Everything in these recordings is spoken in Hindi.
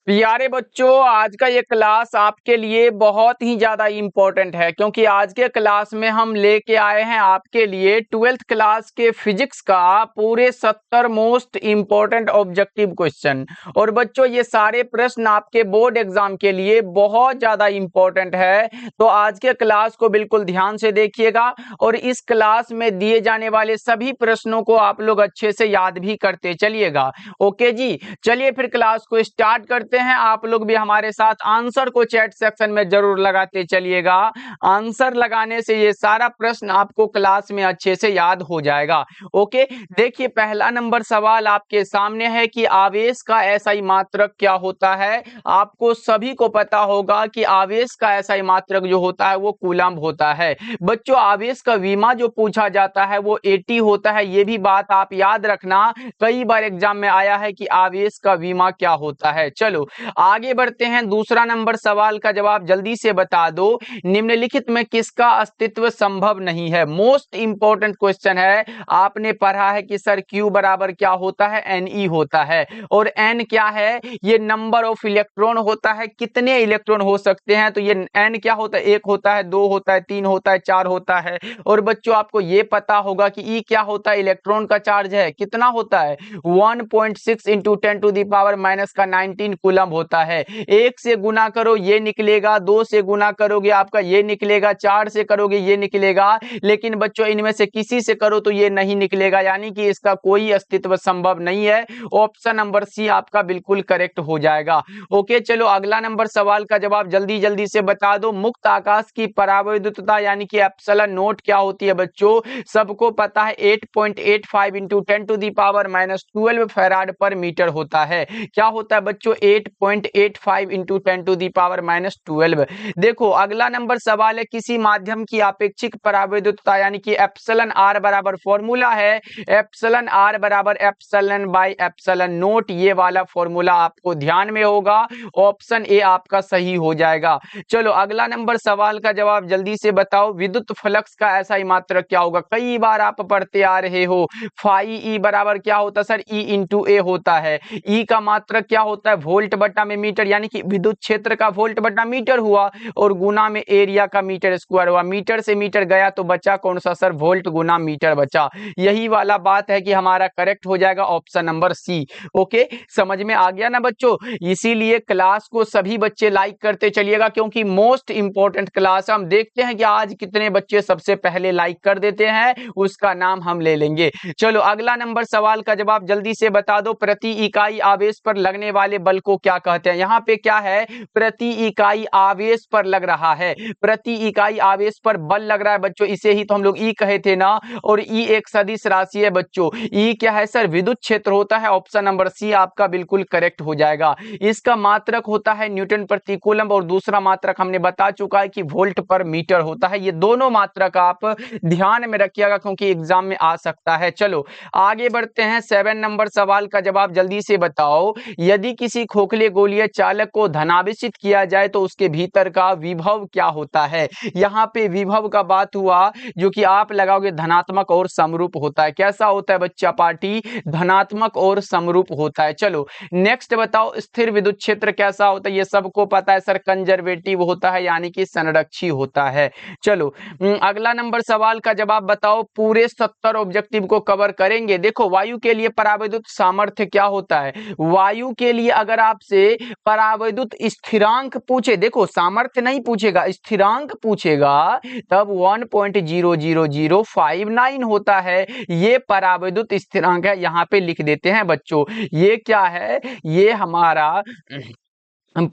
प्यारे बच्चों, आज का ये क्लास आपके लिए बहुत ही ज्यादा इम्पोर्टेंट है क्योंकि आज के क्लास में हम लेके आए हैं आपके लिए 12th क्लास के फिजिक्स का पूरे 70 मोस्ट इम्पोर्टेंट ऑब्जेक्टिव क्वेश्चन। और बच्चों, ये सारे प्रश्न आपके बोर्ड एग्जाम के लिए बहुत ज्यादा इम्पोर्टेंट है, तो आज के क्लास को बिल्कुल ध्यान से देखिएगा और इस क्लास में दिए जाने वाले सभी प्रश्नों को आप लोग अच्छे से याद भी करते चलिएगा। ओके जी, चलिए फिर क्लास को स्टार्ट करते हैं। आप लोग भी हमारे साथ आंसर को चैट सेक्शन में जरूर लगाते चलिएगा। आंसर लगाने से ये सारा प्रश्न आपको क्लास में अच्छे से याद हो जाएगा। ओके, देखिए पहला नंबर सवाल आपके सामने है कि आवेश का एसआई मात्रक क्या होता है। आपको सभी को पता होगा कि आवेश का एसआई मात्रक जो होता है वो कूलम्ब होता है। बच्चों, आवेश का विमा जो पूछा जाता है वो AT होता है, ये भी बात आप याद रखना। कई बार एग्जाम में आया है कि आवेश का विमा क्या होता है। चलो आगे बढ़ते हैं। दूसरा नंबर सवाल का जवाब जल्दी से बता दो। निम्नलिखित में किसका अस्तित्व संभव नहीं है। मोस्ट इंपॉर्टेंट क्वेश्चन है। आपने पढ़ा है कि सर Q बराबर क्या होता है, Ne होता है। और N क्या है, ये नंबर ऑफ इलेक्ट्रॉन होता है, कितने इलेक्ट्रॉन हो सकते हैं। तो ये N क्या होता है, 1 होता है, 2 होता है, 3 होता है, 4 होता है। और बच्चों आपको ये पता होगा कि E क्या होता है, इलेक्ट्रॉन का चार्ज है, कितना होता है 1.6 into 10 to the power minus का 19 कूलम्ब होता है। 1 से गुना करो ये निकलेगा, 2 से गुना करोगे आपका ये निकलेगा, 4 से करोगे ये निकलेगा। लेकिन बच्चों इनमें से किसी से करो तो ये नहीं निकलेगा, यानी कि इसका कोई अस्तित्व संभव नहीं है। ऑप्शन नंबर सी आपका बिल्कुल करेक्ट हो जाएगा। ओके, चलो अगला नंबर सवाल का जवाब जल्दी जल्दी से बता दो। मुक्त आकाश की परावैद्युतता यानी कि एप्सिलॉन नोट क्या होती है। बच्चों सबको पता है 8.85 into 10 to the power minus 12 farad पर मीटर होता है। क्या होता है बच्चों, 8.85 into 10 to the power minus 12। देखो अगला नंबर सवाल है, किसी माध्यम की आपेक्षिक परावैद्युतता यानी कि एप्सिलॉन आर बराबर फॉर्मूला है एप्सिलॉन आर बराबर एप्सिलॉन बाई एप्सिलॉन नोट। ये वाला फॉर्मूला आपको ध्यान में होगा। ऑप्शन ए आपका सही हो जाएगा। चलो अगला नंबर सवाल का जवाब जल्दी से बताओ। विद्युत फ्लक्स का ऐसा ही मात्रक क्या होगा। कई बार आप पढ़ते आ रहे हो फाई ई बराबर क्या होता है सर, ई इंटू ए होता है। ई का मात्रक क्या होता है, वोल्ट बटा में मीटर, यानी कि विद्युत क्षेत्र का वोल्ट बटा मीटर हुआ और गुना में एरिया का मीटर स्क्वायर हुआ। मीटर से मीटर गया तो बचा कौन सा सर, वोल्ट गुना मीटर बचा। यही वाला बात है कि हमारा करेक्ट हो जाएगा ऑप्शन नंबर सी। ओके, समझ में आ गया ना बच्चों। इसीलिए क्लास को सभी बच्चे लाइक करते चलिएगा क्योंकि मोस्ट इंपॉर्टेंट क्लास। हम देखते हैं कि आज कितने बच्चे सबसे पहले लाइक कर देते हैं, उसका नाम हम ले लेंगे। चलो अगला नंबर सवाल का जवाब जल्दी से बता दो। प्रति इकाई आवेश पर लगने वाले बल को क्या कहते हैं। यहाँ पे क्या है, प्रति इकाई आवेश पर लग रहा है, प्रति इकाई आवेश पर बल लग रहा है बच्चों, इसे ही तो हम लोग ई कहे थे ना। और ई एक सदिश राशि है बच्चों। ई क्या है सर, विद्युत क्षेत्र होता है। ऑप्शन नंबर सी आपका बिल्कुल करेक्ट हो जाएगा। इसका मात्रक होता है न्यूटन प्रति कूलम्ब और दूसरा मात्रक हमने बता चुका है कि वोल्ट पर मीटर होता है। ये दोनों मात्रक आप ध्यान में रखिएगा क्योंकि एग्जाम में आ सकता है। चलो आगे बढ़ते हैं। 7 नंबर सवाल का जवाब जल्दी से बताओ। यदि किसी खोखले गोलीय चालक को धनावेशित किया जाए तो उसके भीतर का विभव क्या होता है। यहाँ पे विभव का बात हुआ जो कि आप लगाओगे धनात्मक और समरूप होता है। कैसा होता है बच्चा पार्टी, धनात्मक और समरूप होता है। चलो नेक्स्ट बताओ, स्थिर विद्युत क्षेत्र कैसा होता है। ये सबको पता है सर, कंजर्वेटिव होता है यानी कि संरक्षी होता है। चलो अगला नंबर सवाल का जवाब बताओ। पूरे 70 ऑब्जेक्टिव को कवर करेंगे। देखो वायु के लिए परावैद्युत सामर्थ्य क्या होता है। वायु के लिए अगर आपसे परावैद्युत स्थिरांक पूछे, देखो सामर्थ्य नहीं पूछेगा, स्थिरांक पूछेगा, तब 1.00059 होता है। ये परावैद्युत स्थिरांक है, यहाँ पे लिख देते हैं बच्चों। ये क्या है, ये हमारा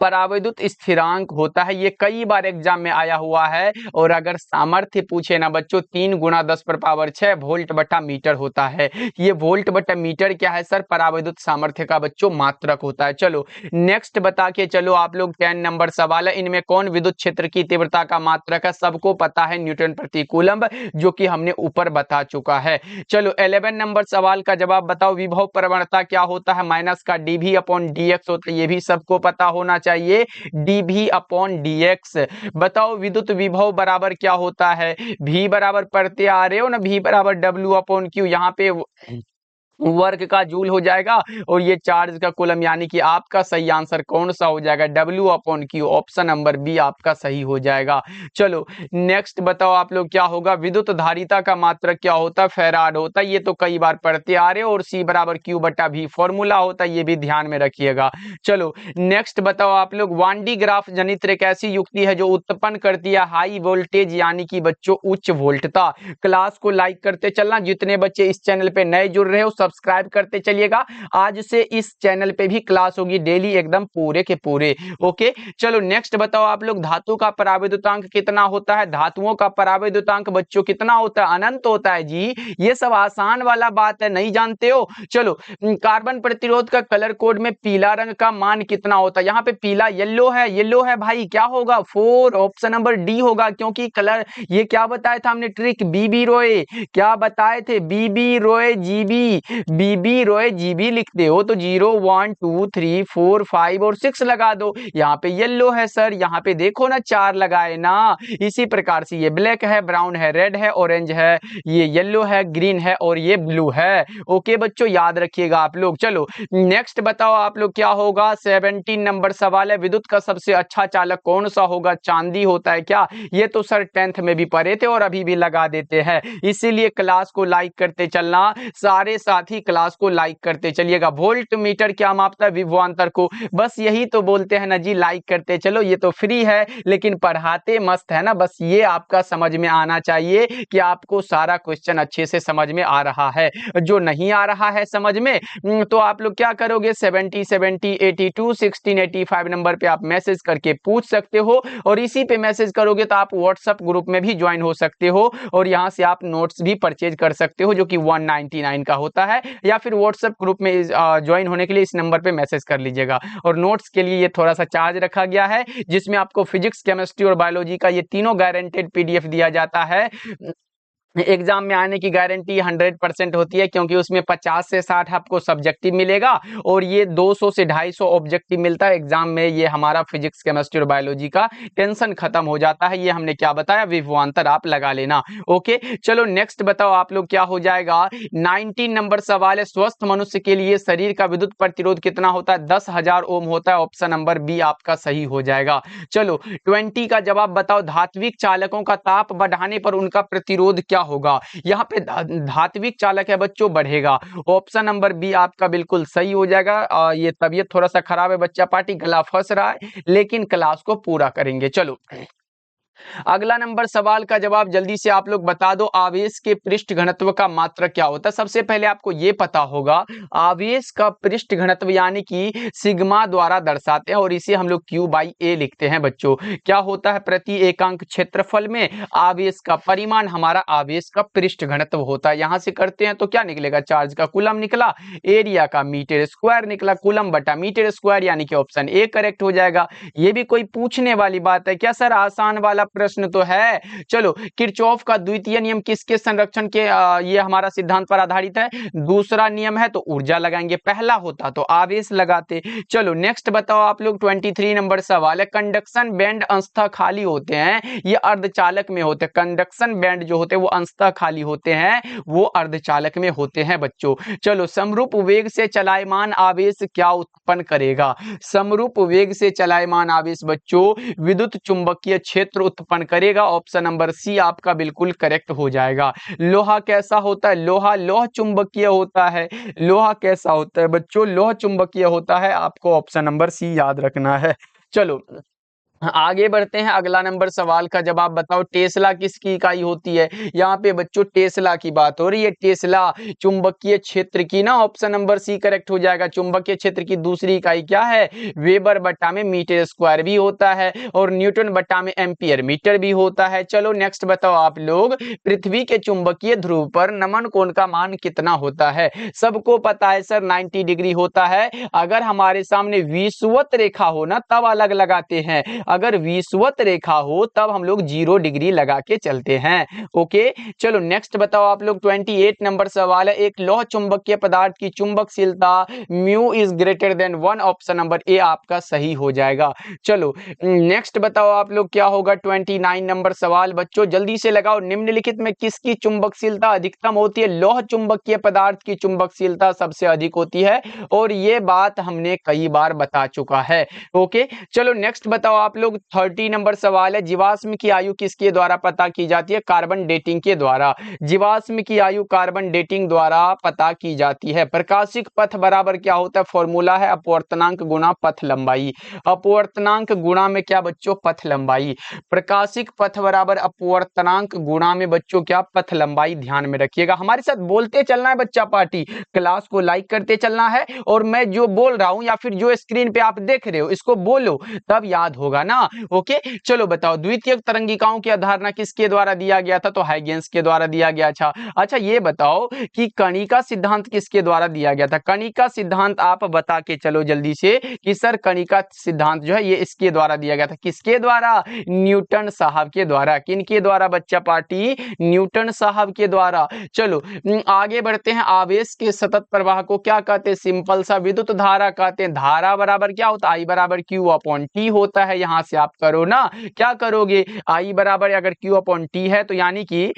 परावैद्युत स्थिरांक होता है। ये कई बार एग्जाम में आया हुआ है। और अगर सामर्थ्य पूछे ना बच्चों, 3 गुणा 10 पर पावर 6 वोल्ट बटा मीटर होता है। ये वोल्ट बटा मीटर क्या है सर, परावैद्युत सामर्थ्य का बच्चों मात्रक होता है। चलो नेक्स्ट बता के चलो आप लोग। 10 नंबर सवाल है, इनमें कौन विद्युत क्षेत्र की तीव्रता का मात्रक है। सबको पता है न्यूटन प्रति कूलम्ब, जो कि हमने ऊपर बता चुका है। चलो 11 नंबर सवाल का जवाब बताओ। विभव प्रवणता क्या होता है, माइनस का dv अपॉन dx होता है। ये भी सबको पता होना चाहिए, dv अपॉन dx। बताओ विद्युत विभव बराबर क्या होता है। v बराबर पढ़ते आ रहे हो ना, v बराबर w अपॉन q। यहाँ पे वर्क का जूल हो जाएगा और ये चार्ज का कूलम, यानी कि आपका सही आंसर कौन सा हो जाएगा, W/Q। ऑप्शन नंबर बी आपका सही हो जाएगा। चलो नेक्स्ट बताओ आप लोग क्या होगा, विद्युत धारिता का मात्रक क्या होता है, फैराड होता है। ये तो कई बार पढ़ते आ रहे हो। और C/Q/V फॉर्मूला होता है, ये भी ध्यान में रखिएगा। चलो नेक्स्ट बताओ आप लोग, वान डी ग्राफ जनित्र एक ऐसी युक्ति है जो उत्पन्न करती है हाई वोल्टेज यानी कि बच्चों उच्च वोल्टता। क्लास को लाइक करते चलना, जितने बच्चे इस चैनल पे नए जुड़ रहे हो सब्सक्राइब करते चलिएगा। आज से इस चैनल पे भी क्लास होगी डेली एकदम पूरे के पूरे। ओके चलो नेक्स्ट बताओ आप लोग, धातु का पराविद्युतांक कितना होता है। धातुओं का पराविद्युतांक बच्चों कितना होता है, अनंत होता है जी। ये सब आसान वाला बात है, नहीं जानते हो। चलो कार्बन प्रतिरोध का कलर कोड में पीला रंग का मान कितना होता है। यहाँ पे पीला येलो है भाई, क्या होगा 4। ऑप्शन नंबर डी होगा, क्योंकि कलर ये क्या बताया था हमने ट्रिक, बीबी रॉय क्या बताए थे, बीबी रॉय जीबी लिखते हो तो 0 1 2 3 4 5 और 6 लगा दो। यहाँ पे येलो है सर, यहाँ पे देखो ना 4 लगाए ना। इसी प्रकार से ये ब्लैक है, ब्राउन है, रेड है, ऑरेंज है, ये येलो है, ग्रीन है और ये ब्लू है। ओके बच्चों याद रखिएगा आप लोग। चलो नेक्स्ट बताओ आप लोग क्या होगा, 17 नंबर सवाल है, विद्युत का सबसे अच्छा चालक कौन सा होगा, चांदी होता है क्या। ये तो सर 10th में भी पढ़े थे और अभी भी लगा देते हैं, इसीलिए क्लास को लाइक करते चलना, सारे साथी क्लास को लाइक करते चलिएगा। वोल्ट मीटर क्या मापता है, विभवांतर को। बस यही तो बोलते हैं ना जी, लाइक करते चलो। ये तो फ्री है लेकिन पढ़ाते मस्त है ना, बस ये आपका समझ में आना चाहिए कि आपको सारा क्वेश्चन अच्छे से समझ में आ रहा है। जो नहीं आ रहा है समझ में तो आप लोग क्या करोगे, 70 70 82 16 85 नंबर पे आप मैसेज करके पूछ सकते हो। और इसी पे मैसेज करोगे तो आप व्हाट्सएप ग्रुप में भी ज्वाइन हो सकते हो और यहाँ से आप नोट्स भी परचेज कर सकते हो जो कि 199 का होता है। या फिर व्हाट्सएप ग्रुप में ज्वाइन होने के लिए इस नंबर पे मैसेज कर लीजिएगा। और नोट्स के लिए ये थोड़ा सा चार्ज रखा गया है, जिसमें आपको फिजिक्स, केमिस्ट्री और बायोलॉजी का ये तीनों गारंटेड पीडीएफ दिया जाता है। एग्जाम में आने की गारंटी 100% होती है, क्योंकि उसमें 50 से 60 आपको सब्जेक्टिव मिलेगा और ये 200 से 250 ऑब्जेक्टिव मिलता है। एग्जाम में ये हमारा फिजिक्स, केमिस्ट्री और बायोलॉजी का टेंशन खत्म हो जाता है। ये हमने क्या बताया, विभवांतर आप लगा लेना। ओके चलो नेक्स्ट बताओ आप लोग क्या हो जाएगा, 19 नंबर सवाल है, स्वस्थ मनुष्य के लिए शरीर का विद्युत प्रतिरोध कितना होता है, 10,000 ओम होता है। ऑप्शन नंबर बी आपका सही हो जाएगा। चलो 20 का जवाब बताओ, धात्विक चालकों का ताप बढ़ाने पर उनका प्रतिरोध क्या होगा। यहाँ पे धात्विक चालक है बच्चों, बढ़ेगा। ऑप्शन नंबर बी आपका बिल्कुल सही हो जाएगा। ये तबीयत थोड़ा सा खराब है बच्चा पार्टी, गला फंस रहा है, लेकिन क्लास को पूरा करेंगे। चलो अगला नंबर सवाल का जवाब जल्दी से आप लोग बता दो, आवेश के पृष्ठ घनत्व का मात्रक क्या होता है। सबसे पहले आपको ये पता होगा, आवेश का पृष्ठ घनत्व यानी कि सिग्मा द्वारा दर्शाते हैं और इसे हम लोग Q/A लिखते हैं बच्चों। क्या होता है, प्रति एकांक क्षेत्रफल में आवेश का परिमाण हमारा आवेश का पृष्ठ घनत्व होता है। यहां से करते हैं तो क्या निकलेगा, चार्ज का कूलम निकला, एरिया का मीटर स्क्वायर निकला, कूलम बटा मीटर स्क्वायर, यानी कि ऑप्शन ए करेक्ट हो जाएगा। ये भी कोई पूछने वाली बात है क्या सर, आसान वाला प्रश्न तो है। चलो किरचॉफ का द्वितीय नियम किसके संरक्षण के ये हमारा सिद्धांत पर आधारित है। दूसरा नियम है तो ऊर्जा लगाएंगे, पहला होता तो आवेश लगाते। चलो नेक्स्ट बताओ आप लोग, 23 नंबर सवाल है, कंडक्शन बैंड अंशतः खाली होते हैं, ये अर्धचालक में होते हैं। कंडक्शन बैंड जो होते हैं वो अंशतः खाली होते हैं, वो अर्धचालक में होते हैं बच्चों। चलो समरूप वेग से चलायमान आवेश क्या उत्पन्न करेगा। समरूप वेग से चलायमान आवेश बच्चों विद्युत चुंबकीय क्षेत्र उत्पन्न करेगा। ऑप्शन नंबर सी आपका बिल्कुल करेक्ट हो जाएगा। लोहा कैसा होता है, लोहा चुंबकीय होता है। लोहा कैसा होता है बच्चों, लोहा चुंबकीय होता है। आपको ऑप्शन नंबर सी याद रखना है। चलो आगे बढ़ते हैं, अगला नंबर सवाल का जवाब बताओ, टेस्ला किसकी इकाई होती है। यहाँ पे बच्चों टेस्ला की बात हो रही है, टेस्ला चुंबकीय क्षेत्र की ना, ऑप्शन नंबर सी करेक्ट हो जाएगा। चुंबकीय क्षेत्र की दूसरी इकाई क्या है, वेबर बटा में मीटर स्क्वायर भी होता है और न्यूटन बटा में एम्पियर मीटर भी होता है। चलो नेक्स्ट बताओ आप लोग, पृथ्वी के चुंबकीय ध्रुव पर नमन कोण का मान कितना होता है। सबको पता है सर 90 डिग्री होता है। अगर हमारे सामने विषुवत रेखा हो ना तब अलग लगाते हैं, अगर विषुवत रेखा हो तब हम लोग 0 डिग्री लगा के चलते हैं। ओके, चलो नेक्स्ट बताओ आप लोग 28 नंबर सवाल है, एक लौह चुंबकीय पदार्थ की चुंबकशीलता mu is greater than 1, option number A आपका सही हो जाएगा। चलो नेक्स्ट बताओ आप लोग क्या होगा 29 नंबर सवाल, बच्चों जल्दी से लगाओ, निम्नलिखित में किसकी चुंबकशीलता अधिकतम होती है? लौह चुंबकीय पदार्थ की चुंबकशीलता सबसे अधिक होती है और ये बात हमने कई बार बता चुका है। ओके, चलो नेक्स्ट बताओ आप लोग 30 नंबर सवाल है, जीवाश्म की आयु किसके द्वारा पता की जाती है? कार्बन डेटिंग के द्वारा। जीवाश्म की आयु कार्बन डेटिंग द्वारा पता की जाती है। प्रकाशिक पथ बराबर क्या होता है? फॉर्मूला है अपवर्तनांक गुना पथ लंबाई। अपवर्तनांक गुणा में क्या बच्चों? पथ लंबाई। प्रकाशिक पथ बराबर अपवर्तनांक गुणा में बच्चों क्या? पथ लंबाई। ध्यान में रखिएगा, हमारे साथ बोलते चलना है बच्चा पार्टी, क्लास को लाइक करते चलना है और मैं जो बोल रहा हूं या फिर जो स्क्रीन पे आप देख रहे हो इसको बोलो, तब याद होगा ना। ओके, चलो बताओ द्वितीयक तरंगिकाओं की अवधारणा किसके द्वारा दिया गया था? तो हाइगेंस के द्वारा दिया गया था। अच्छा ये बताओ कि कणिका सिद्धांत किसके द्वारा दिया गया था? कणिका सिद्धांत आप बता के चलो जल्दी से कि सर कणिका सिद्धांत जो है ये इसके द्वारा दिया गया था। किसके द्वारा? न्यूटन साहब के द्वारा। किनके द्वारा बच्चा पार्टी? न्यूटन साहब के द्वारा। चलो आगे बढ़ते हैं। आवेश के सतत प्रवाह को क्या कहते हैं? सिंपल सा विद्युत धारा कहते हैं। धारा बराबर क्या होता है? आई बराबर क्यू अपॉन टी होता है। यहां से आप करो ना, क्या करोगे? आई बराबर अगर क्यू अपॉन टी है तो यानी कि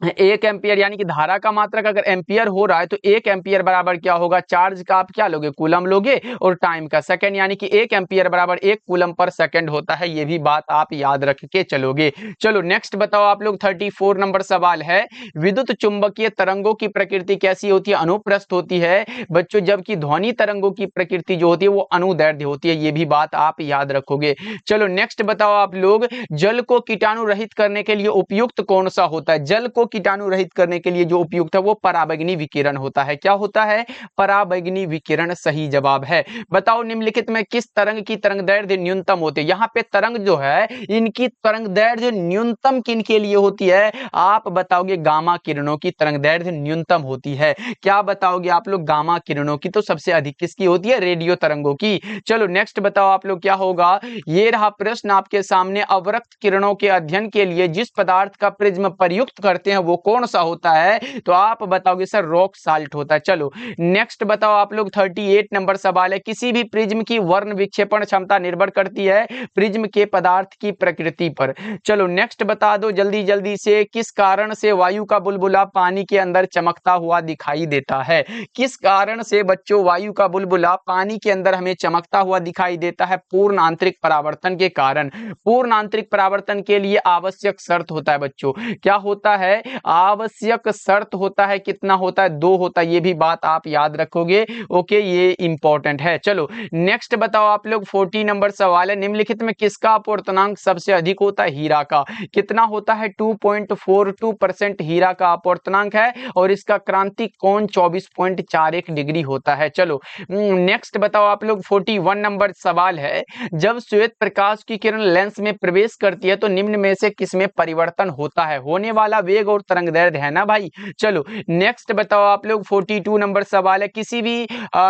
1 एम्पियर, यानी कि धारा का मात्रक अगर एम्पियर हो रहा है तो 1 एम्पियर बराबर क्या होगा? चार्ज का आप क्या लोगे? कूलम लोगे और टाइम का सेकंड, यानी कि 1 एम्पियर बराबर 1 कूलम पर सेकंड होता है। ये भी बात आप याद रख के चलोगे। चलो नेक्स्ट बताओ आप लोग 34 नंबर सवाल है, विद्युत चुंबकीय तरंगों की प्रकृति कैसी होती है? अनुप्रस्थ होती है बच्चों, जबकि ध्वनि तरंगों की प्रकृति जो होती है वो अनुदैर्ध्य होती है। ये भी बात आप याद रखोगे। चलो नेक्स्ट बताओ आप लोग, जल को कीटाणु रहित करने के लिए उपयुक्त कौन सा होता है? जल को कीटाणु रहित करने के लिए जो उपयुक्त है वो पराबैंगनी विकिरण होता है। क्या होता है? पराबैंगनी विकिरण सही जवाब है। बताओ निम्नलिखित में किस तरंग की तरंगदैर्ध्य न्यूनतम होती है? यहाँ पे तरंग जो है इनकी तरंगदैर्ध्य न्यूनतम किनके लिए होती है? आप बताओगे गामा किरणों की तरंगदैर्ध्य न्यूनतम होती है। क्या बताओगे आप लोग? गामा किरणों की। तो सबसे अधिक किसकी होती है? रेडियो तरंगों की। चलो नेक्स्ट बताओ आप लोग क्या होगा, ये रहा प्रश्न आपके सामने, अवरक्त किरणों के अध्ययन के लिए जिस पदार्थ का प्रिज्म प्रयुक्त करते हैं वो कौन सा होता है? तो आप बताओगे सर रॉक साल्ट होता है। चलो नेक्स्ट बताओ आप लोग 38 नंबर सवाल है, किसी भी प्रिज्म की वर्ण विक्षेपण क्षमता निर्भर करती है प्रिज्म के पदार्थ की प्रकृति पर। चलो नेक्स्ट बता दो जल्दी जल्दी से, किस कारण से वायु का बुलबुला पानी के अंदर चमकता हुआ दिखाई देता है? किस कारण से बच्चों वायु का बुलबुला पानी के अंदर हमें चमकता हुआ दिखाई देता है? पूर्ण आंतरिक परावर्तन के कारण। पूर्ण आंतरिक परावर्तन के लिए आवश्यक शर्त होता है बच्चों, क्या होता है? आवश्यक शर्त होता है, कितना होता है? 2 होता है। ये भी बात आप याद रखोगे। ओके, ये इंपॉर्टेंट है। चलो नेक्स्ट बताओ आप लोग 40 नंबर सवाल है, निम्नलिखित में किसका अपवर्तनांक सबसे अधिक होता है? हीरा का। कितना होता है? 2.42% हीरा का अपवर्तनांक है और इसका क्रांतिक कोण 24.41 डिग्री होता है। चलो नेक्स्ट बताओ आप लोग 41 नंबर सवाल है, जब श्वेत प्रकाश की किरण लेंस में प्रवेश करती है तो निम्न में से किसमें परिवर्तन होता है? होने वाला वेग और तरंगदैर्ध्य है ना भाई। चलो नेक्स्ट बताओ आप लोग 42 नंबर सवाल है,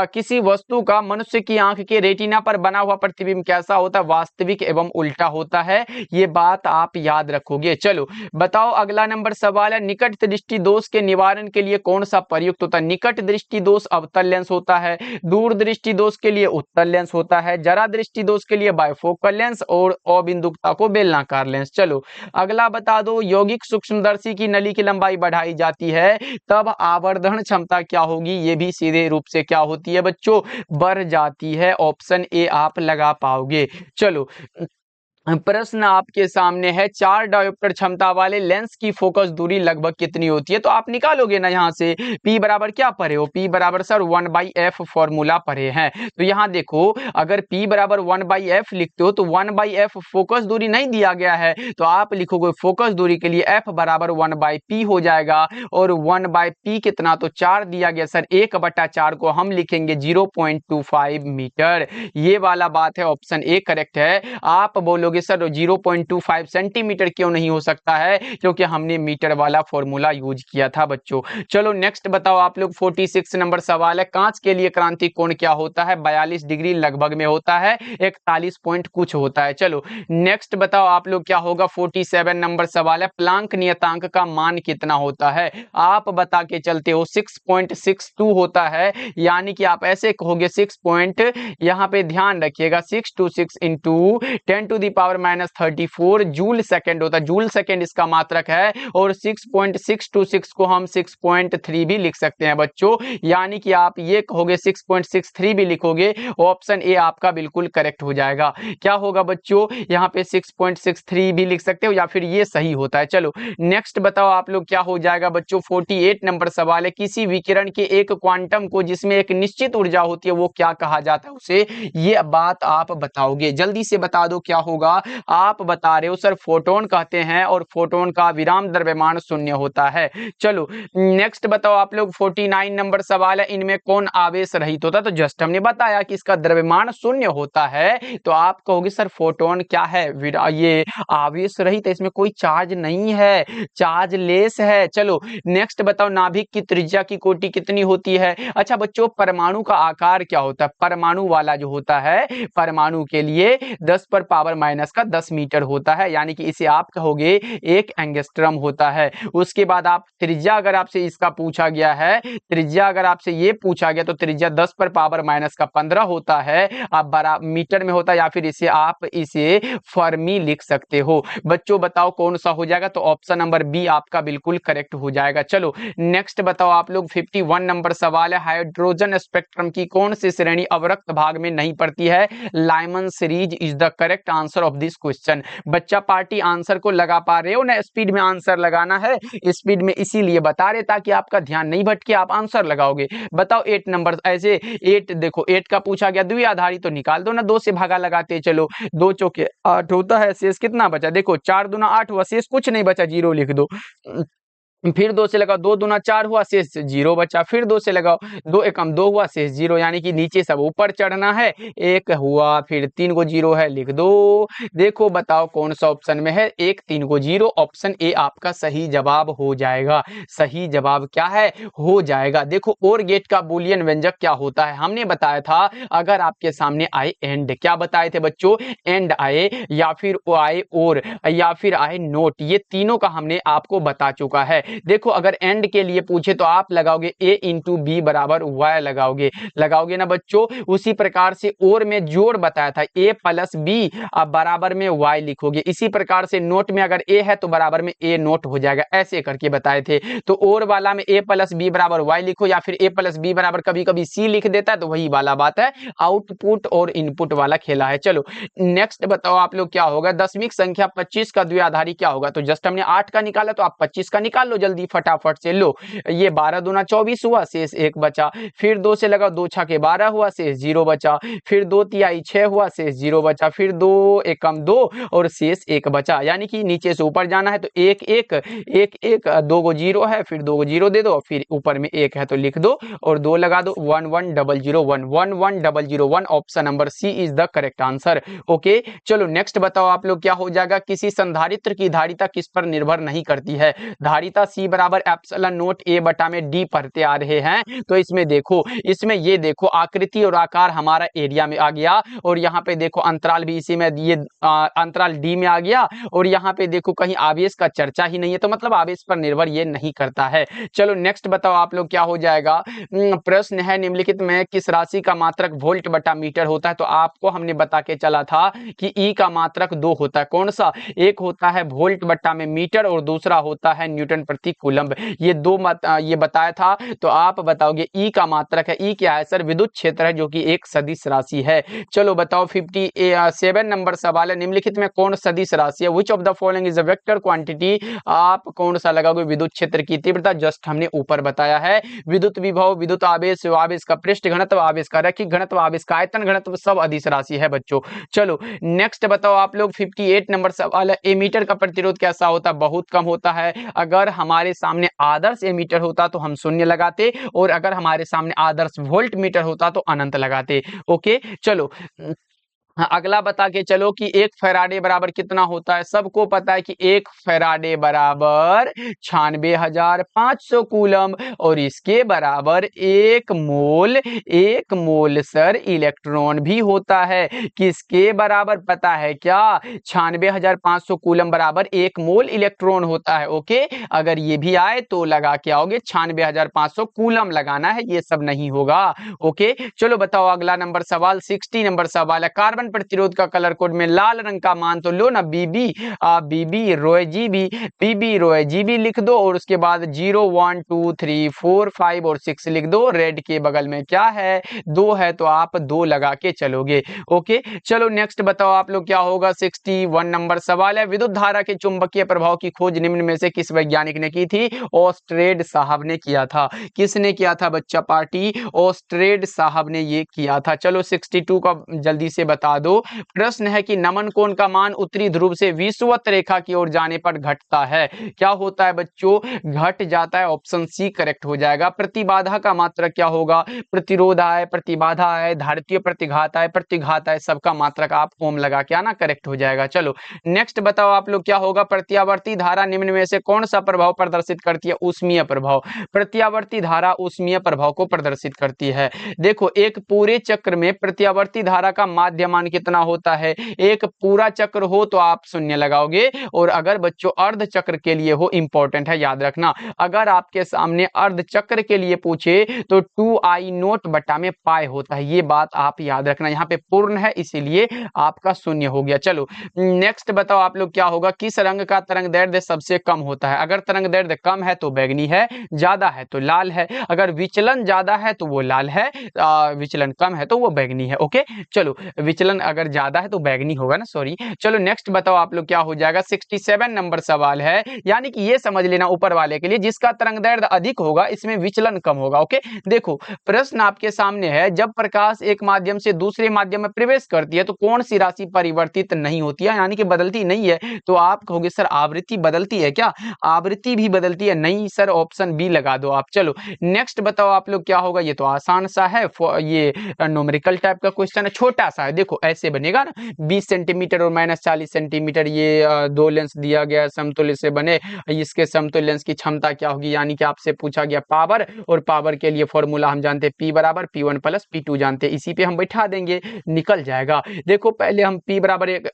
किसी वस्तु का मनुष्य की आंख के रेटिना पर बना हुआ प्रतिबिंब कैसा होता है? वास्तविक एवं उल्टा होता है। ये बात आप याद रखोगे। चलो बताओ अगला नंबर सवाल है, निकट दृष्टि दोष के निवारण के लिए कौन सा प्रयुक्त होता है? निकट दृष्टि दोष अवतल लेंस होता है, दूर दृष्टि दोष के लिए उत्तल लेंस होता है, जरा दृष्टि दोष के लिए बायफोकल लेंस और अबिंदुकता को बेलनाकार लेंस। चलो अगला बता दो, यौगिक सूक्ष्मदर्शी की नली की लंबाई बढ़ाई जाती है तब आवर्धन क्षमता क्या होगी? ये भी सीधे रूप से क्या होती है बच्चों? बढ़ जाती है। ऑप्शन ए आप लगा पाओगे। चलो प्रश्न आपके सामने है, 4 डायोप्टर क्षमता वाले लेंस की फोकस दूरी लगभग कितनी होती है? तो आप निकालोगे ना यहाँ से, P बराबर क्या पढ़े हो? P बराबर सर 1/f फॉर्मूला पढ़े हैं। तो यहाँ देखो अगर P बराबर 1/f लिखते हो तो 1/f फोकस दूरी नहीं दिया गया है तो आप लिखोगे फोकस दूरी के लिए f बराबर 1/p हो जाएगा और 1/p कितना? तो 4 दिया गया सर, 1/4 को हम लिखेंगे 0.25 मीटर। ये वाला बात है, ऑप्शन ए करेक्ट है। आप बोलोगे कहोगे सर 0.25 सेंटीमीटर क्यों नहीं हो सकता है, क्योंकि हमने मीटर वाला फॉर्मूला यूज किया था बच्चों। चलो नेक्स्ट बताओ आप लोग, 46 नंबर सवाल है, कांच के लिए क्रांति कोण क्या होता है? 42 डिग्री लगभग में होता है, 41 पॉइंट कुछ होता है। चलो नेक्स्ट बताओ आप लोग क्या होगा, 47 नंबर सवाल है, प्लांक नियतांक का मान कितना होता है? आप बता के चलते हो 6.62 होता है, यानी कि आप ऐसे कहोगे 6 पॉइंट, यहाँ पे ध्यान रखिएगा 626 इंटू 10⁻34 जूल सेकंड होता है, जूल सेकंड इसका मात्रक है, और 6.626 को हम 6.3 भी लिख सकते हैं बच्चों, यानी कि आप ये कहोगे 6.63 भी लिखोगे, ऑप्शन ए आपका बिल्कुल करेक्ट हो जाएगा। क्या होगा बच्चों, यहाँ पे 6.63 भी लिख सकते हो, या फिर ये सही होता है। चलो नेक्स्ट बताओ आप लोग क्या हो जाएगा बच्चों, 48 नंबर सवाल है, किसी विकिरण के एक क्वांटम को जिसमें एक निश्चित ऊर्जा होती है वो क्या कहा जाता है उसे, ये बात आप बताओगे, जल्दी से बता दो क्या होगा। आप बता रहे हो सर फोटोन कहते हैं, और फोटोन का विराम द्रव्यमान शून्य होता है। चलो नेक्स्ट बताओ आप लोग, 49 नंबर सवाल है, इनमें कौन आवेश रहित होता है? तो जस्ट हमने बताया कि इसका द्रव्यमान शून्य होता है, तो आप कहोगे सर फोटोन क्या है, ये आवेश रहित है, इसमें कोई चार्ज नहीं है, चार्ज लेस है। चलो नेक्स्ट बताओ, नाभिक की त्रिज्या की कोटि कितनी होती है? अच्छा बच्चों, परमाणु का आकार क्या होता है? परमाणु वाला जो होता है, परमाणु के लिए 10⁻⁻10 मीटर होता है, यानी कि इसे आप कहोगे 1 एंगस्ट्रम होता है। उसके बाद आप त्रिज्या अगर आपसे इसका पूछा गया है, त्रिज्या अगर आपसे ये पूछा गया, तो त्रिज्या 10⁻⁻15 होता है, आप बड़ा मीटर में होता है, या फिर इसे आप इसे फर्मी लिख सकते हो। बच्चों बताओ कौन सा हो जाएगा, तो ऑप्शन नंबर बी आपका बिल्कुल करेक्ट हो जाएगा। चलो नेक्स्ट बताओ आप लोग, 51 नंबर सवाल है, हाइड्रोजन स्पेक्ट्रम की कौन सी श्रेणी अवरक्त भाग में नहीं पड़ती है? Lyman series is the correct answer of this question. बच्चा पार्टी आंसर को लगा पा रहे हो ना, स्पीड में आंसर लगाना है, स्पीड में इसीलिए बता रहे ताकि आपका ध्यान नहीं भटके, आप आंसर लगाओगे। बताओ 8 नंबर, ऐसे 8 देखो 8 का पूछा गया, द्विआधारी तो निकाल दो ना, 2 से भागा लगाते चलो, 2 चौके 8 होता है, शेष कितना बचा? देखो 4 दूना 8 हुआ, शेष कुछ नहीं बचा, 0 लिख दो। फिर 2 से लगाओ, 2 दूना 4 हुआ, शेष 0 बचा, फिर 2 से लगाओ, 2 एकम 2 हुआ, शेष 0, यानी कि नीचे सब ऊपर चढ़ना है, 1 हुआ, फिर 3 को 0 है, लिख दो। देखो बताओ कौन सा ऑप्शन में है, 1 3 को 0, ऑप्शन ए आपका सही जवाब हो जाएगा। सही जवाब क्या है, हो जाएगा। देखो और गेट का बूलियन व्यंजक क्या होता है, हमने बताया था, अगर आपके सामने आए एंड, क्या बताए थे बच्चों, एंड आए, या फिर आए और, या फिर आए नोट, ये तीनों का हमने आपको बता चुका है। देखो अगर एंड के लिए पूछे तो आप लगाओगे a इंटू बी बराबर y, लगाओगे ना बच्चों। उसी प्रकार से और में जोड़ बताया था, a प्लस बी बराबर में y लिखोगे। इसी प्रकार से नोट में अगर a है तो बराबर में a नोट हो जाएगा, ऐसे करके बताए थे। तो और वाला में a प्लस बी बराबर y लिखो, या फिर a प्लस बी बराबर कभी कभी c लिख देता है, तो वही वाला बात है, आउटपुट और इनपुट वाला खेला है। चलो नेक्स्ट बताओ आप लोग क्या होगा, दशमिक संख्या 25 का द्विआधारी क्या होगा? तो जस्ट हमने 8 का निकाला, तो आप 25 का निकाल लो जल्दी फटाफट से। लो ये 12 दूना 24 हुआ, शेष 1 बचा, फिर 2 से लगाओ, 2 छके 12 हुआ, शेष 0 बचा, फिर 2 तिहाई 6 हुआ, शेष 0 बचा, फिर 2 एकम 2 और शेष 1 बचा, यानी कि नीचे से ऊपर जाना है, तो 1 1 1 1 2 को 0 है, फिर 2 को 0 दे दो, फिर ऊपर में 1 है तो लिख दो और 2 लगा दो, 1 1 0 0 1 1 1 0 0 1, option number C is the correct answer. Okay चलो नेक्स्ट बताओ आप लोग क्या हो जाएगा, किसी संधारित्र की धारिता किस पर निर्भर नहीं करती है? धारिता C बराबर एप्सिलॉन नोट A बटा में D पढ़ते आ रहे हैं, तो इसमें देखो, इसमें ये देखो आकृति और आकार हमारा एरिया में आ गया, और यहाँ पे देखो अंतराल भी इसी में, ये अंतराल D में आ गया, और यहाँ पे देखो कहीं आवेश का चर्चा ही नहीं है, तो मतलब आवेश पर निर्भर ये नहीं करता है। चलो नेक्स्ट बताओ आप लोग क्या हो जाएगा, प्रश्न है निम्नलिखित में किस राशि का मात्रक वोल्ट बटा मीटर होता है? तो आपको हमने बता के चला था कि E का मात्रक 2 होता है, कौन सा? एक होता है वोल्ट बटा में मीटर, और दूसरा होता है न्यूटन प्रति कूलम्ब, ये दो ये बताया था। तो आप बताओगे ई का मात्रक है, ई क्या है सर? विद्युत क्षेत्र है, जो कि एक सदिश राशि है। चलो बताओ 57 नंबर सवाल है, निम्नलिखित में कौन सदिश राशि है? Which of the following is a vector quantity? आप कौन सा लगाओगे? विद्युत क्षेत्र की तीव्रता, जस्ट हमने ऊपर बताया है। विद्युत विभव, विद्युत आवेश, आवेश का पृष्ठ घनत्व, आवेश का रैखिक घनत्व, आवेश का आयतन घनत्व, सब अदिश राशि है बच्चों। चलो नेक्स्ट बताओ आप लोग 58 नंबर सवाल है, एमीटर का प्रतिरोध कैसा होता है? बहुत कम होता है। अगर हमारे सामने आदर्श एमीटर होता तो हम शून्य लगाते, और अगर हमारे सामने आदर्श वोल्ट मीटर होता तो अनंत लगाते। ओके चलो हाँ, अगला बता के चलो कि 1 फैराडे बराबर कितना होता है। सबको पता है कि 1 फैराडे बराबर 96,500 कूलम और इसके बराबर 1 मोल सर इलेक्ट्रॉन भी होता है। किसके बराबर पता है क्या? 96,500 कूलम बराबर 1 मोल इलेक्ट्रॉन होता है। ओके, अगर ये भी आए तो लगा के आओगे, 96,500 कूलम लगाना है, ये सब नहीं होगा। ओके, चलो बताओ अगला नंबर सवाल, 60 नंबर सवाल है। कार्बन प्रतिरोध का कलर कोड में लाल रंग का मान तो लो ना, बीबी रोए जीबी लिख दो और उसके बाद 0 1 2 3 4 5 और 6 लिख दो। रेड के बगल में क्या है? 2 है, तो आप 2 लगा के चलोगे। ओके, चलो नेक्स्ट बताओ आप लोग क्या होगा। 61 नंबर सवाल है। विद्युत धारा के चुंबकीय प्रभाव की खोज निम्न में से किस वैज्ञानिक ने की थी? ऑस्ट्रेड साहब ने किया था। किसने किया था बच्चा पार्टी? ऑस्ट्रेड साहब ने ये किया था। चलो 62 का जल्दी से बता दो। प्रश्न है कि नमन कोण का मान उत्तरी ध्रुव से विषुवत रेखा की ओर जाने पर घटता है। क्या होता है बच्चों? घट जाता है। ऑप्शन सी करेक्ट हो जाएगा। प्रतिबाधा का मात्रक क्या होगा? प्रतिरोध है, प्रतिबाधा है, धारितीय प्रतिघात है, प्रतिघात है, सबका मात्रक आप ओम लगा के आना, करेक्ट हो जाएगा। चलो नेक्स्ट बताओ आप लोग क्या होगा। प्रत्यावर्ती धारा निम्न में से कौन सा प्रभाव प्रदर्शित करती है? ऊष्मीय प्रभाव। प्रत्यावर्ती धारा ऊष्मीय प्रभाव को प्रदर्शित करती है। देखो, एक पूरे चक्र में प्रत्यावर्ती धारा का माध्यमान कितना होता है? एक पूरा चक्र हो तो आप शून्य लगाओगे, और अगर बच्चों अर्ध चक्र के लिए हो, इंपॉर्टेंट है याद रखना, अगर आपके सामने अर्ध चक्र के लिए पूछे तो 2I0 बटा में पाई होता है। ये बात आप याद रखना, यहाँ पे पूर्ण है इसीलिए आपका शून्य हो गया। चलो नेक्स्ट बताओ आप लोग क्या होगा। किस रंग का तरंग दैर्ध्य सबसे कम होता है? अगर तरंग दैर्ध्य कम है तो बैगनी है, ज्यादा है तो लाल है, अगर विचलन ज्यादा है तो वो लाल है, विचलन कम है तो वो बैगनी है। ओके, चलो विचलन अगर ज्यादा है तो बैगनी होगा ना, सॉरी। चलो नेक्स्ट बताओ आप लोग क्या हो जाएगा। 67 नंबर सवाल है, यानी कि ये समझ लेना ऊपर वाले के लिए, जिसका तरंग दैर्ध्य अधिक होगा इसमें विचलन कम होगा। ओके, देखो प्रश्न आपके सामने है, जब प्रकाश एक माध्यम से दूसरे माध्यम में प्रवेश करती है तो कौन सी राशि परिवर्तित नहीं होती है, यानी कि बदलती नहीं है। तो आप कहोगे सर आवृत्ति बदलती है क्या? आवृत्ति भी बदलती है? नहीं सर, ऑप्शन बी लगा दो आप। चलो नेक्स्ट बताओ आप लोग क्या होगा। ये तो आसान सा है, ये न्यूमेरिकल टाइप का क्वेश्चन है, छोटा सा है। देखो ऐसे बनेगा ना, 20 सेंटीमीटर और -40 सेंटीमीटर, ये दो लेंस दिया गया समतुल्य से बने, इसके समतुल्य लेंस की क्षमता क्या होगी, यानी कि आपसे पूछा गया पावर, और पावर के लिए फॉर्मूला हम जानते हैं P बराबर P1 प्लस P2 जानते हैं, इसी पे हम बैठा देंगे, निकल जाएगा। देखो पहले हम P बराबर एक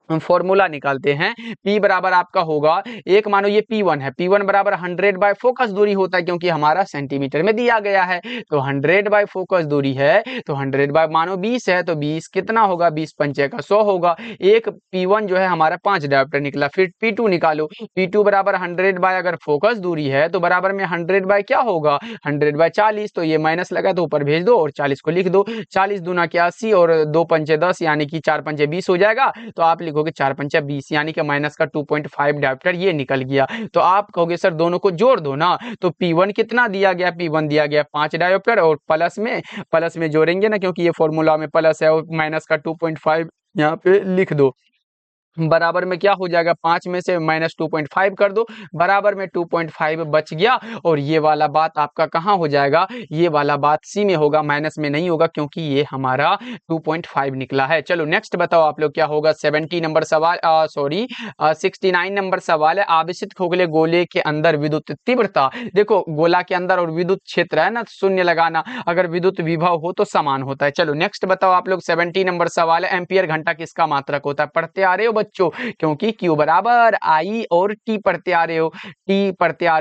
फॉर्मूला निकालते हैं। P बराबर आपका होगा, एक मानो ये P1 है, P1 बराबर 100 बाय फोकस दूरी होता है, क्योंकि हमारा सेंटीमीटर में दिया गया है, तो 100 बाय फोकस दूरी है, तो 100 बाय मानो 20 है, तो 20 कितना होगा, 20 पंचे का 100 होगा। एक P1 जो है हमारा 5 डायोप्टर निकला। फिर P2 निकालो, P2 बराबर 100 बाय अगर फोकस दूरी है तो बराबर में 100 बाय क्या होगा, 100 बाय 40, तो ये माइनस लगा तो ऊपर भेज दो और 40 को लिख दो। 40 दूना के 80 और 2 पंचे 10, यानी कि 4 पंचे 20 हो जाएगा, तो आप लिखोगे 4 पंचा 20, यानी कि माइनस का 2.5 डायोप्टर ये निकल गया। तो आप कहोगे सर दोनों को जोड़ दो ना, तो P1 कितना दिया गया, P1 दिया गया 5 डायोप्टर, और प्लस में जोड़ेंगे ना, क्योंकि ये फॉर्मूला में प्लस है, और माइनस का 2.5 यहाँ पे लिख दो। बराबर में क्या हो जाएगा, 5 में से -2.5 कर दो, बराबर में 2.5 बच गया, और ये वाला बात आपका कहाँ हो जाएगा, ये वाला बात सी में होगा, माइनस में नहीं होगा, क्योंकि ये हमारा 2.5 निकला है। चलो नेक्स्ट बताओ आप लोग क्या होगा। 70 नंबर सवाल, 69 नंबर सवाल है। आवेशित खोखले गोले के अंदर विद्युत तीव्रता, देखो गोला के अंदर और विद्युत क्षेत्र है ना, शून्य लगाना, अगर विद्युत विभव हो तो समान होता है। चलो नेक्स्ट बताओ आप लोग। 70 नंबर सवाल है। एम्पियर घंटा किसका मात्रक होता है? पढ़ते आ रहे हो बच्चों, क्योंकि Q बराबर I और T पढ़ते आ रहे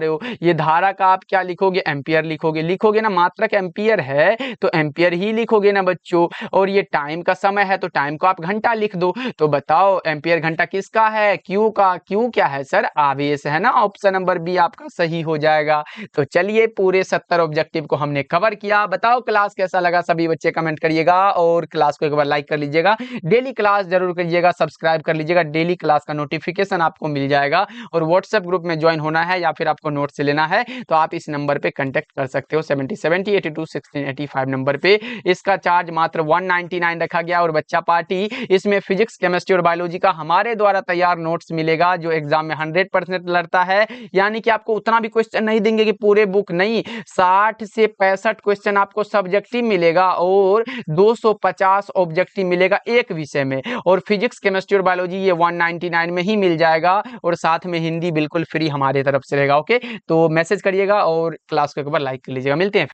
हो, ये धारा का आप क्या लिखोगे, एम्पियर लिखोगे ना, मात्रक एम्पियर है तो एम्पियर ही लिखोगे ना बच्चों, और ये टाइम का समय है तो टाइम को आप घंटा लिख दो। तो बताओ एम्पियर घंटा किसका है? Q का। Q क्या है सर? आवेश है ना, ऑप्शन नंबर बी आपका सही हो जाएगा। तो चलिए पूरे 70 ऑब्जेक्टिव को हमने कवर किया। बताओ क्लास कैसा लगा, सभी बच्चे कमेंट करिएगा, और क्लास को एक बार लाइक कर लीजिएगा, डेली क्लास जरूर करिएगा, सब्सक्राइब कर लीजिएगा। कीजिएगा, डेली क्लास का नोटिफिकेशन आपको मिल जाएगा। और व्हाट्सएप ग्रुप में ज्वाइन होना है या फिर आपको नोट्स लेना है तो आप इस नंबर पे कांटेक्ट कर सकते हो 7070821685 नंबर पे। इसका चार्ज मात्र 199 रखा गया। और बच्चा पार्टी इसमें फिजिक्स, केमिस्ट्री और बायोलॉजी का हमारे द्वारा तैयार नोट्स मिलेगा जो एग्जाम में 100% लड़ता है। यानी कि आपको उतना भी क्वेश्चन नहीं देंगे कि पूरे बुक नहीं, 60 से 65 क्वेश्चन आपको सब्जेक्टिव मिलेगा और 250 ऑब्जेक्टिव मिलेगा एक विषय में। और फिजिक्स, केमिस्ट्री और बायोलॉजी ये 199 में ही मिल जाएगा और साथ में हिंदी बिल्कुल फ्री हमारे तरफ से रहेगा। ओके, तो मैसेज करिएगा और क्लास को एक बार लाइक कर लीजिएगा। मिलते हैं।